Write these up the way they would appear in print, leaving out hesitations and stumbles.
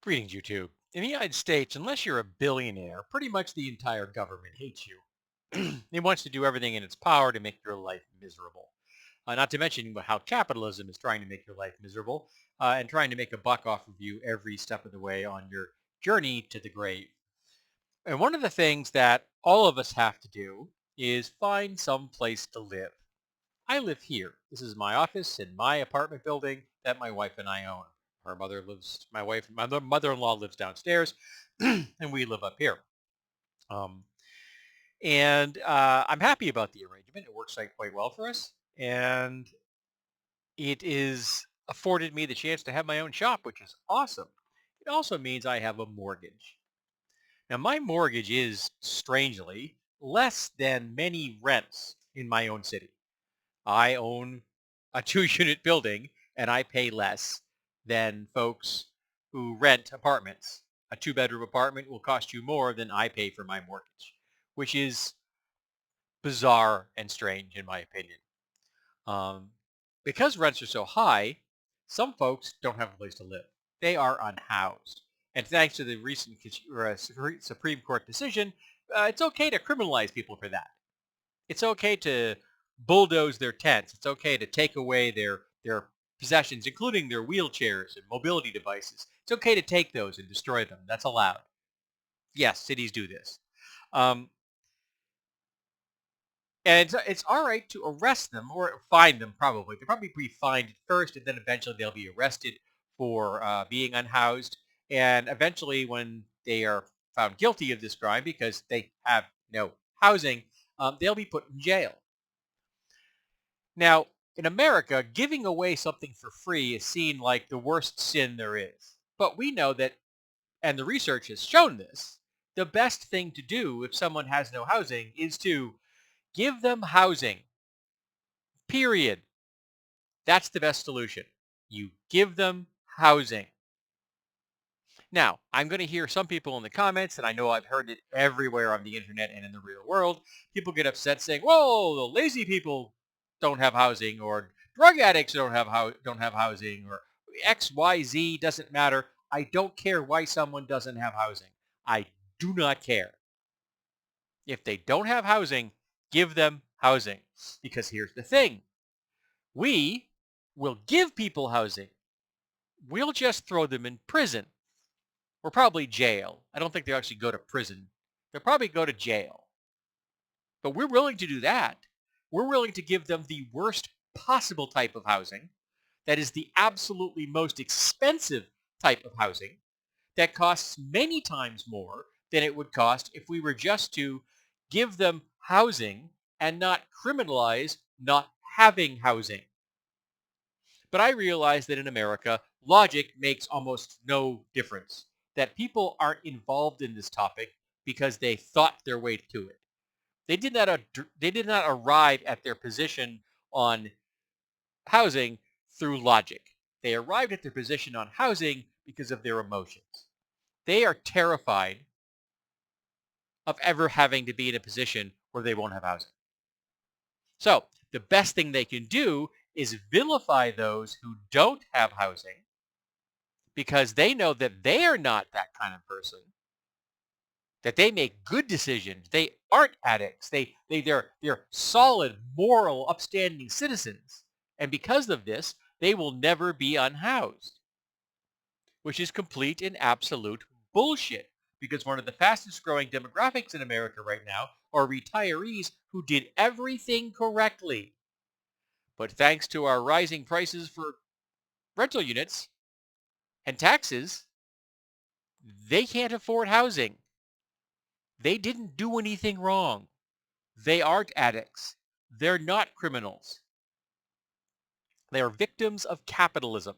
Greetings, YouTube. In the United States, unless you're a billionaire, pretty much the entire government hates you. It wants to do everything in its power to make your life miserable. Not to mention how capitalism is trying to make your life miserable and trying to make a buck off of you every step of the way on your journey to the grave. And one of the things that all of us have to do is find some place to live. I live here. This is my office in my apartment building that my wife and I own. My mother-in-law lives downstairs, and we live up here. Um, and I'm happy about the arrangement. It works out quite well for us, and it is afforded me the chance to have my own shop, which is awesome. It also means I have a mortgage. Now, my mortgage is strangely less than many rents in my own city. I own a two-unit building and I pay less than folks who rent apartments. A two-bedroom apartment will cost you more than I pay for my mortgage, which is bizarre and strange in my opinion. Um, because rents are so high, some folks don't have a place to live. They are unhoused. And thanks to the recent Supreme Court decision, it's okay to criminalize people for that. It's okay to bulldoze their tents. It's okay to take away their possessions, including their wheelchairs and mobility devices. It's okay to take those and destroy them. That's allowed. Yes, cities do this. Um, and it's all right to arrest them or fine them probably. They'll probably be fined at first, and then eventually they'll be arrested for being unhoused. And eventually, when they are found guilty of this crime because they have no housing, they'll be put in jail. Now, in America, giving away something for free is seen like the worst sin there is. But we know that, and the research has shown this, the best thing to do if someone has no housing is to give them housing. Period. That's the best solution. You give them housing. Now, I'm going to hear some people in the comments, and I know I've heard it everywhere on the internet and in the real world. People get upset saying, "Whoa, the lazy people don't have housing," or "drug addicts don't have housing," or X, Y, Z doesn't matter. I don't care why someone doesn't have housing. I do not care. If they don't have housing, give them housing. Because here's the thing. We will give people housing. We'll just throw them in prison. Or probably jail. I don't think they'll actually go to prison. They'll probably go to jail. But we're willing to do that. We're willing to give them the worst possible type of housing. That is the absolutely most expensive type of housing that costs many times more than it would cost if we were just to give them housing and not criminalize not having housing. But I realize that in America, logic makes almost no difference. That people aren't involved in this topic because they thought their way to it. They did not arrive at their position on housing through logic. They arrived at their position on housing because of their emotions. They are terrified of ever having to be in a position where they won't have housing. So the best thing they can do is vilify those who don't have housing because they know that they are not that kind of person, that they make good decisions. They aren't addicts. They're solid, moral, upstanding citizens. And because of this, they will never be unhoused, which is complete and absolute bullshit. Because one of the fastest growing demographics in America right now are retirees who did everything correctly. But thanks to our rising prices for rental units and taxes, they can't afford housing. They didn't do anything wrong. They aren't addicts. They're not criminals. They are victims of capitalism.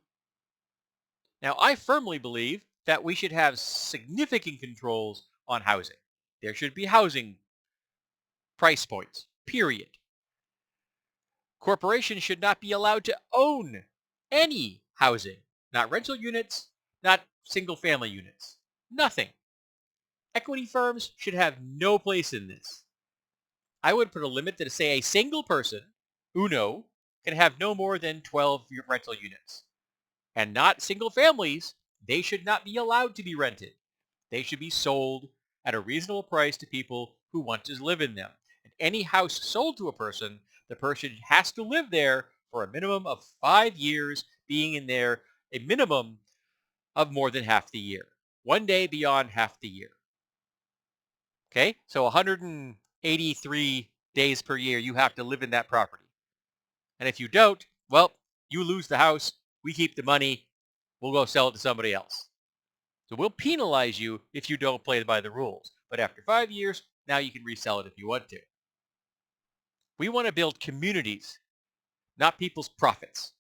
Now, I firmly believe that we should have significant controls on housing. There should be housing price points, period. Corporations should not be allowed to own any housing, not rental units, not single family units, nothing. Equity firms should have no place in this. I would put a limit that say a single person, uno, can have no more than 12 rental units. And not single families, they should not be allowed to be rented. They should be sold at a reasonable price to people who want to live in them. And any house sold to a person, the person has to live there for a minimum of 5 years, being in there a minimum of more than half the year. One day beyond half the year. Okay? So 183 days per year you have to live in that property. And if you don't, well, you lose the house, we keep the money, we'll go sell it to somebody else. So we'll penalize you if you don't play by the rules. But after 5 years, now you can resell it if you want to. We want to build communities, not people's profits.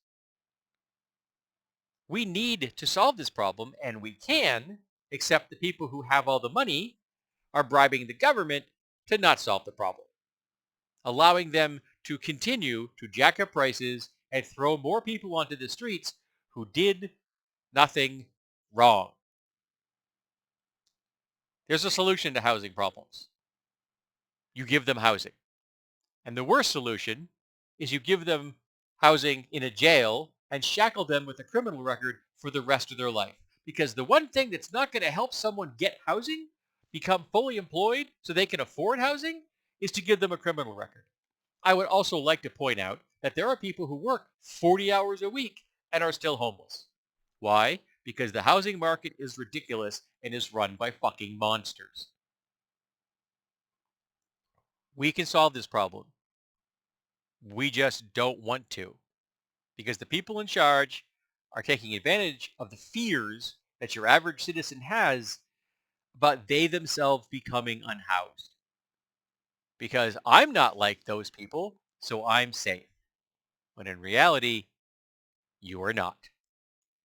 We need to solve this problem, and we can, except the people who have all the money are bribing the government to not solve the problem, allowing them to continue to jack up prices and throw more people onto the streets who did nothing wrong. There's a solution to housing problems. You give them housing. And the worst solution is you give them housing in a jail and shackle them with a criminal record for the rest of their life. Because the one thing that's not going to help someone get housing, become fully employed so they can afford housing, is to give them a criminal record. I would also like to point out that there are people who work 40 hours a week and are still homeless. Why? Because the housing market is ridiculous and is run by fucking monsters. We can solve this problem. We just don't want to, because the people in charge are taking advantage of the fears that your average citizen has about they themselves becoming unhoused. Because I'm not like those people, so I'm safe. When in reality, you are not.